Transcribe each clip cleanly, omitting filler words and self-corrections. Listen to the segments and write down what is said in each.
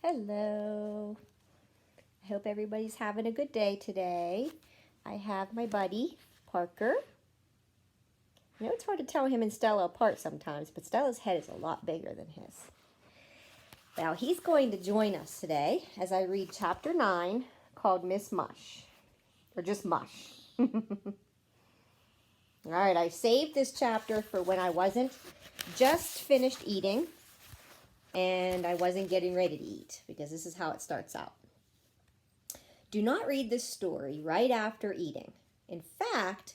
Hello. I hope everybody's having a good day today. I have my buddy, Parker. I know it's hard to tell him and Stella apart sometimes, but Stella's head is a lot bigger than his. Now, he's going to join us today as I read chapter 9 called Miss Mush, or just Mush. All right, I saved this chapter for when I wasn't just finished eating and I wasn't getting ready to eat, because this is how it starts out. Do not read this story right after eating. In fact,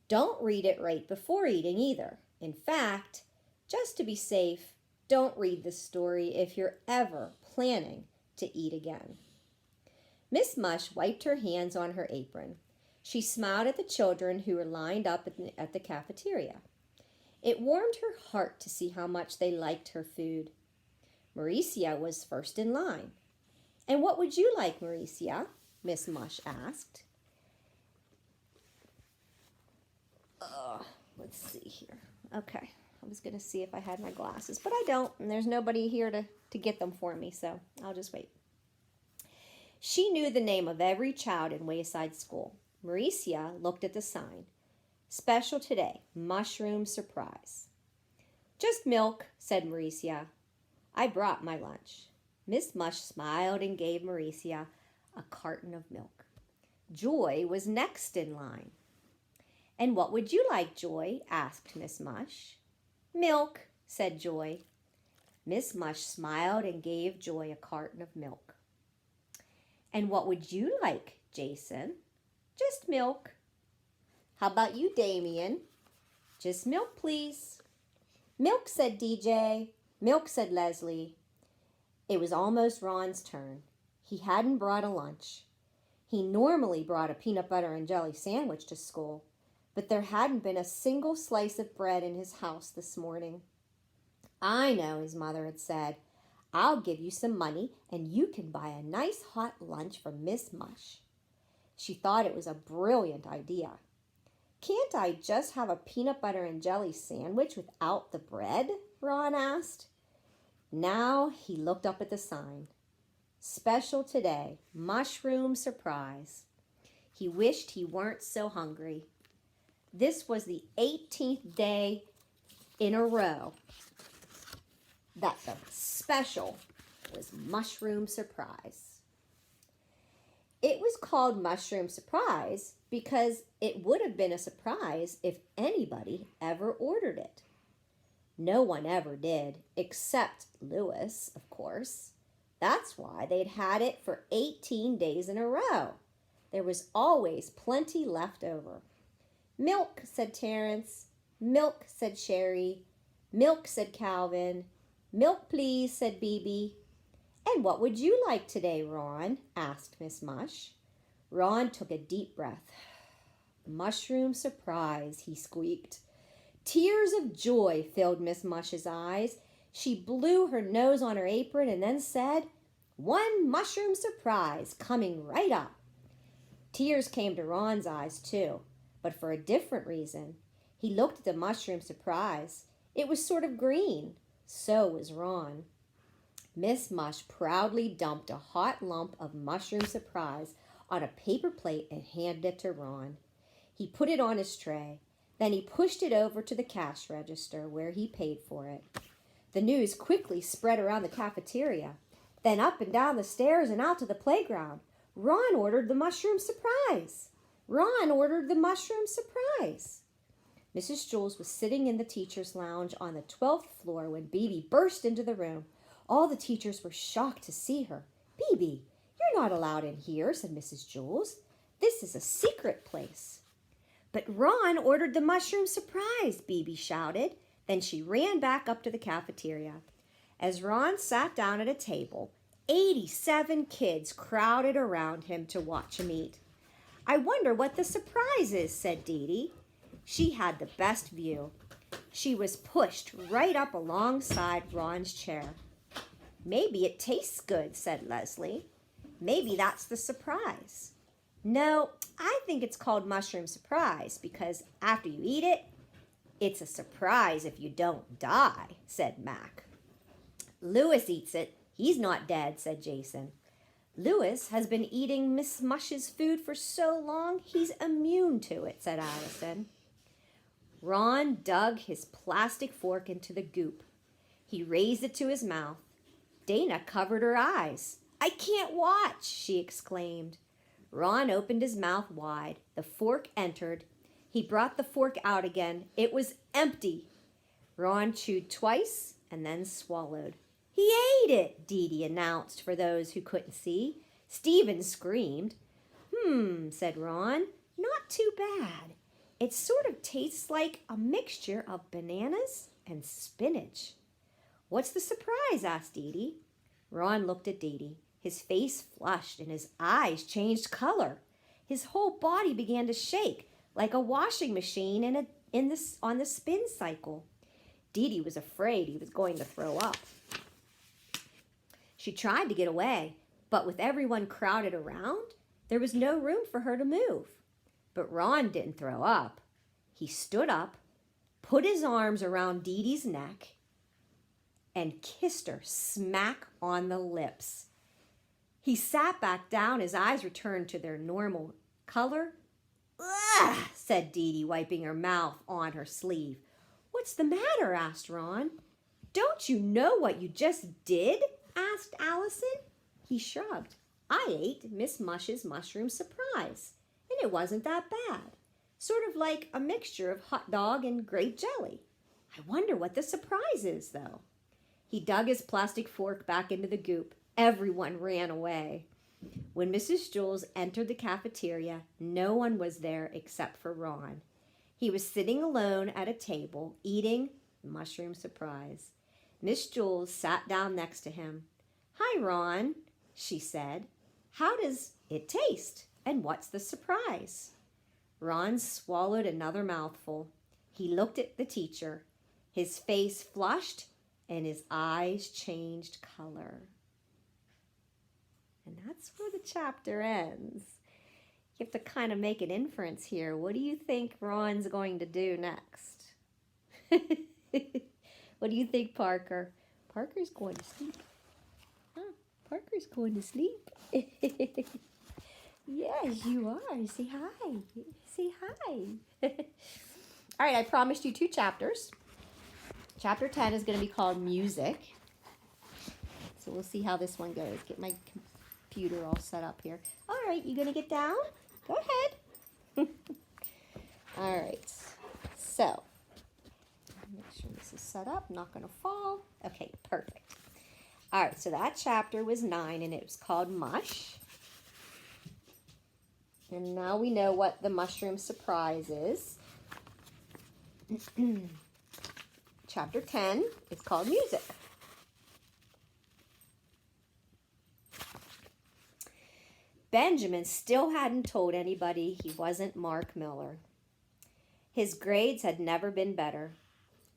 don't read it right before eating either. In fact, just to be safe, don't read this story if you're ever planning to eat again. Miss Mush wiped her hands on her apron. She smiled at the children who were lined up at the cafeteria. It warmed her heart to see how much they liked her food. Mauricia was first in line. "And what would you like, Mauricia?" Miss Mush asked. Let's see here. Okay, I was going to see if I had my glasses, but I don't, and there's nobody here to get them for me, so I'll just wait. She knew the name of every child in Wayside School. Mauricia looked at the sign. "Special today, mushroom surprise." "Just milk," said Mauricia. "I brought my lunch." Miss Mush smiled and gave Mauricia a carton of milk. Joy was next in line. "And what would you like, Joy?" asked Miss Mush. "Milk," said Joy. Miss Mush smiled and gave Joy a carton of milk. "And what would you like, Jason?" "Just milk." "How about you, Damien?" "Just milk, please." "Milk," said DJ. "Milk," said Leslie. It was almost Ron's turn. He hadn't brought a lunch. He normally brought a peanut butter and jelly sandwich to school, but there hadn't been a single slice of bread in his house this morning. "I know," his mother had said. "I'll give you some money and you can buy a nice hot lunch for Miss Mush." She thought it was a brilliant idea. "Can't I just have a peanut butter and jelly sandwich without the bread?" Ron asked. Now he looked up at the sign. "Special today, mushroom surprise." He wished he weren't so hungry. This was the 18th day in a row that the special was mushroom surprise. It was called mushroom surprise because it would have been a surprise if anybody ever ordered it. No one ever did, except Louis, of course. That's why they'd had it for 18 days in a row. There was always plenty left over. "Milk," said Terrence. "Milk," said Sherry. "Milk," said Calvin. "Milk, please," said Bebe. "And what would you like today, Ron?" asked Miss Mush. Ron took a deep breath. "Mushroom surprise," he squeaked. Tears of joy filled Miss Mush's eyes. She blew her nose on her apron and then said, "One mushroom surprise coming right up." Tears came to Ron's eyes too, but for a different reason. He looked at the mushroom surprise. It was sort of green. So was Ron. Miss Mush proudly dumped a hot lump of mushroom surprise on a paper plate and handed it to Ron. He put it on his tray. Then he pushed it over to the cash register where he paid for it. The news quickly spread around the cafeteria, then up and down the stairs and out to the playground. Ron ordered the mushroom surprise. Ron ordered the mushroom surprise. Mrs. Jules was sitting in the teacher's lounge on the 12th floor when Bebe burst into the room. All the teachers were shocked to see her. "Bebe, you're not allowed in here," said Mrs. Jules. "This is a secret place." "But Ron ordered the mushroom surprise," Bebe shouted. Then she ran back up to the cafeteria. As Ron sat down at a table, 87 kids crowded around him to watch him eat. "I wonder what the surprise is," said Dee Dee. She had the best view. She was pushed right up alongside Ron's chair. "Maybe it tastes good," said Leslie. "Maybe that's the surprise." "No, I think it's called mushroom surprise because after you eat it, it's a surprise if you don't die," said Mac. "Louis eats it. "He's not dead," said Jason. "Louis has been eating Miss Mush's food for so long, he's immune to it," said Allison. Ron dug his plastic fork into the goop. He raised it to his mouth. Dana covered her eyes. "I can't watch," she exclaimed. Ron opened his mouth wide. The fork entered. He brought the fork out again. It was empty. Ron chewed twice and then swallowed. "He ate it," Dee Dee announced for those who couldn't see. Stephen screamed. Said Ron. "Not too bad. It sort of tastes like a mixture of bananas and spinach." "What's the surprise?" asked Dee Dee. Ron looked at Dee Dee. His face flushed and his eyes changed color. His whole body began to shake like a washing machine on the spin cycle. Dee Dee was afraid he was going to throw up. She tried to get away, but with everyone crowded around, there was no room for her to move. But Ron didn't throw up. He stood up, put his arms around Dee Dee's neck, and kissed her smack on the lips. He sat back down, his eyes returned to their normal color. "Ugh," said Dee Dee, wiping her mouth on her sleeve. "What's the matter?" asked Ron. "Don't you know what you just did?" asked Allison. He shrugged. "I ate Miss Mush's mushroom surprise, and it wasn't that bad. Sort of like a mixture of hot dog and grape jelly. I wonder what the surprise is, though." He dug his plastic fork back into the goop. Everyone ran away. When Mrs. Jules entered the cafeteria, no one was there except for Ron. He was sitting alone at a table, eating the mushroom surprise. Miss Jules sat down next to him. "Hi, Ron," she said. "How does it taste? And what's the surprise?" Ron swallowed another mouthful. He looked at the teacher. His face flushed and his eyes changed color. And that's where the chapter ends. You have to kind of make an inference here. What do you think Ron's going to do next? What do you think, Parker? Parker's going to sleep. Huh? Parker's going to sleep. Yes, you are. Say hi. Say hi. All right, I promised you 2 chapters. Chapter 10 is going to be called Music. So we'll see how this one goes. Get my computer all set up here. All right, you going to get down? Go ahead. All right. So, make sure this is set up. Not going to fall. Okay, perfect. All right, so that chapter was 9, and it was called Mush. And now we know what the mushroom surprise is. Chapter 10 is called Music. Benjamin still hadn't told anybody he wasn't Mark Miller. His grades had never been better.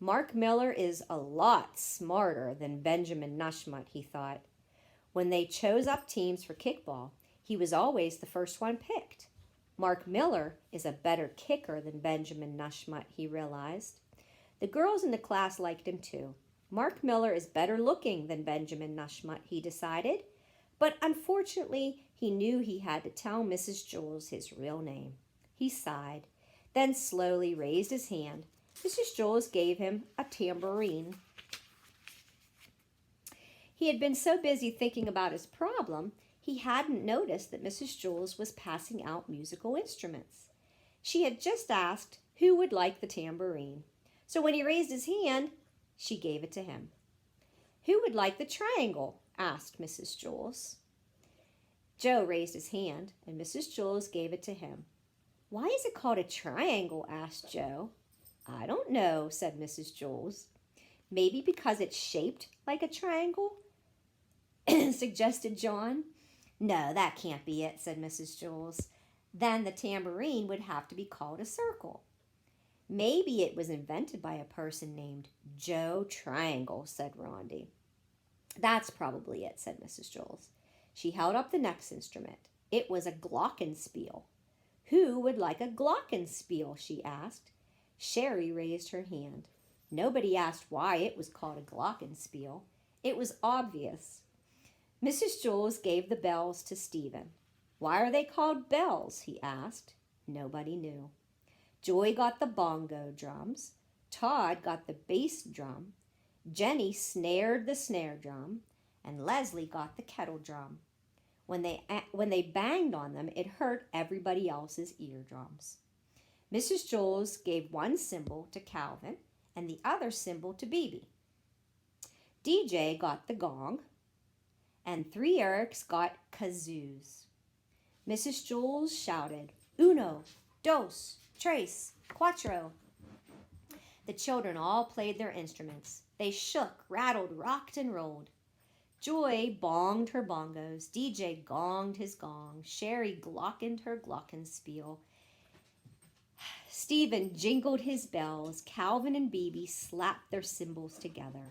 Mark Miller is a lot smarter than Benjamin Nushmut, he thought. When they chose up teams for kickball, he was always the first one picked. Mark Miller is a better kicker than Benjamin Nushmut, he realized. The girls in the class liked him too. Mark Miller is better looking than Benjamin Nushmut, he decided. But unfortunately, he knew he had to tell Mrs. Jules his real name. He sighed, then slowly raised his hand. Mrs. Jules gave him a tambourine. He had been so busy thinking about his problem, he hadn't noticed that Mrs. Jules was passing out musical instruments. She had just asked who would like the tambourine. So when he raised his hand, she gave it to him. "Who would like the triangle?" asked Mrs. Jules. Joe raised his hand, and Mrs. Jules gave it to him. "Why is it called a triangle?" asked Joe. "I don't know," said Mrs. Jules. "Maybe because it's shaped like a triangle?" suggested John. "No, that can't be it," said Mrs. Jules. "Then the tambourine would have to be called a circle." "Maybe it was invented by a person named Joe Triangle," said Rondi. "That's probably it," said Mrs. Jules. She held up the next instrument. It was a glockenspiel. "Who would like a glockenspiel?" she asked. Sherry raised her hand. Nobody asked why it was called a glockenspiel. It was obvious. Mrs. Jules gave the bells to Stephen. Why are they called bells? He asked. Nobody knew. Joy got the bongo drums. Todd got the bass drum. Jenny snared the snare drum. And Leslie got the kettle drum. When they banged on them, it hurt everybody else's eardrums. Mrs. Jules gave one cymbal to Calvin and the other cymbal to Bebe. DJ got the gong, and 3 Erics got kazoos. Mrs. Jules shouted, Uno, dos, tres, cuatro. The children all played their instruments. They shook, rattled, rocked, and rolled. Joy bonged her bongos. DJ gonged his gong. Sherry glockened her glockenspiel. Stephen jingled his bells. Calvin and Bebe slapped their cymbals together.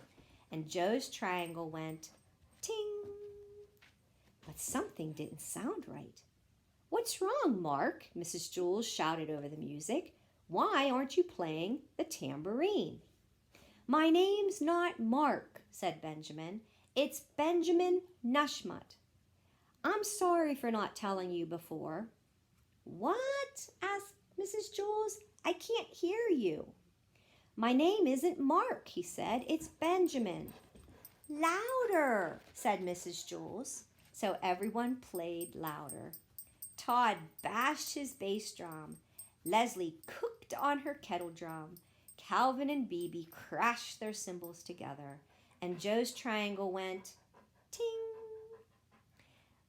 And Joe's triangle went ting. But something didn't sound right. What's wrong, Mark? Mrs. Jules shouted over the music. Why aren't you playing the tambourine? My name's not Mark, said Benjamin. It's Benjamin Nushmut. I'm sorry for not telling you before. What? Asked Mrs. Jules. I can't hear you. My name isn't Mark, he said. It's Benjamin. Louder, said Mrs. Jules. So everyone played louder. Todd bashed his bass drum. Leslie cooked on her kettle drum. Calvin and Bebe crashed their cymbals together. And Joe's triangle went ting.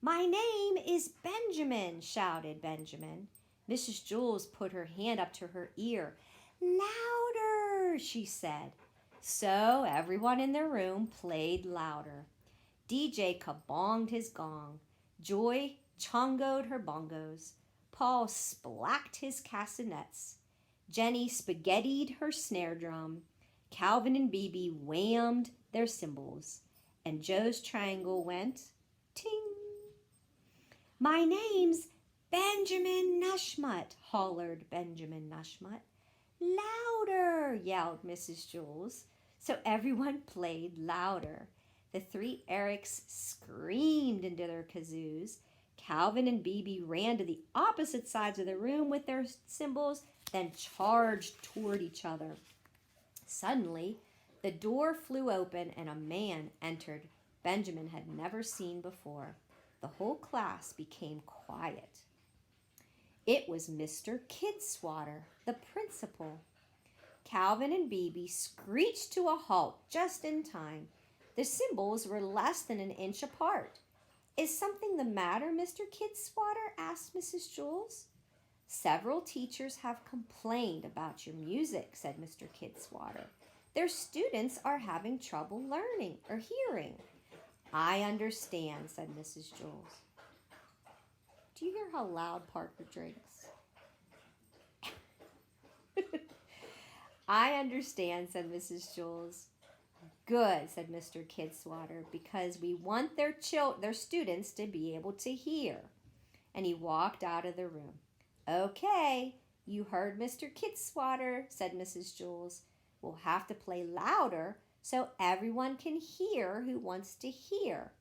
My name is Benjamin, shouted Benjamin. Mrs. Jules put her hand up to her ear. Louder, she said. So everyone in the room played louder. DJ kabonged his gong. Joy chongoed her bongos. Paul splacked his castanets. Jenny spaghettied her snare drum. Calvin and Bebe whammed their cymbals. And Joe's triangle went ting. My name's Benjamin Nushmut, hollered Benjamin Nushmut. Louder, yelled Mrs. Jules. So everyone played louder. The 3 Erics screamed into their kazoos. Calvin and Bebe ran to the opposite sides of the room with their cymbals, then charged toward each other. Suddenly, the door flew open and a man entered Benjamin had never seen before. The whole class became quiet. It was Mr. Kidswatter, the principal. Calvin and Bebe screeched to a halt just in time. The cymbals were less than an inch apart. Is something the matter, Mr. Kidswatter? Asked Mrs. Jules. Several teachers have complained about your music, said Mr. Kidswatter. Their students are having trouble learning or hearing. I understand, said Mrs. Jules. Do you hear how loud Parker drinks? I understand, said Mrs. Jules. Good, said Mr. Kidswatter, because we want their students to be able to hear. And he walked out of the room. Okay, you heard Mr. Kidswatter, said Mrs. Jules. We'll have to play louder so everyone can hear who wants to hear.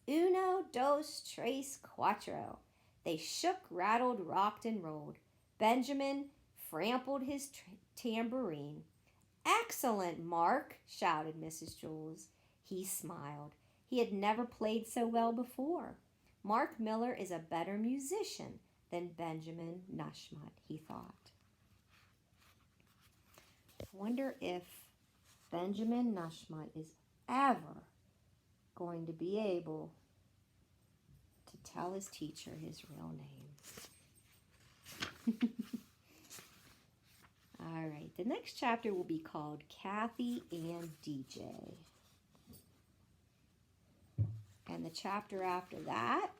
Uno, dos, tres, cuatro. They shook, rattled, rocked, and rolled. Benjamin frampled his tambourine. Excellent, Mark, shouted Mrs. Jules. He smiled. He had never played so well before. Mark Miller is a better musician than Benjamin Nushmut, he thought. I wonder if Benjamin Nushmut is ever going to be able to tell his teacher his real name. All right, the next chapter will be called Kathy and DJ. And the chapter after that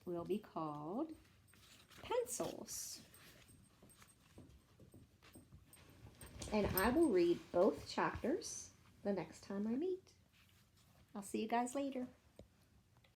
will be called Pencils. And I will read both chapters the next time I meet. I'll see you guys later.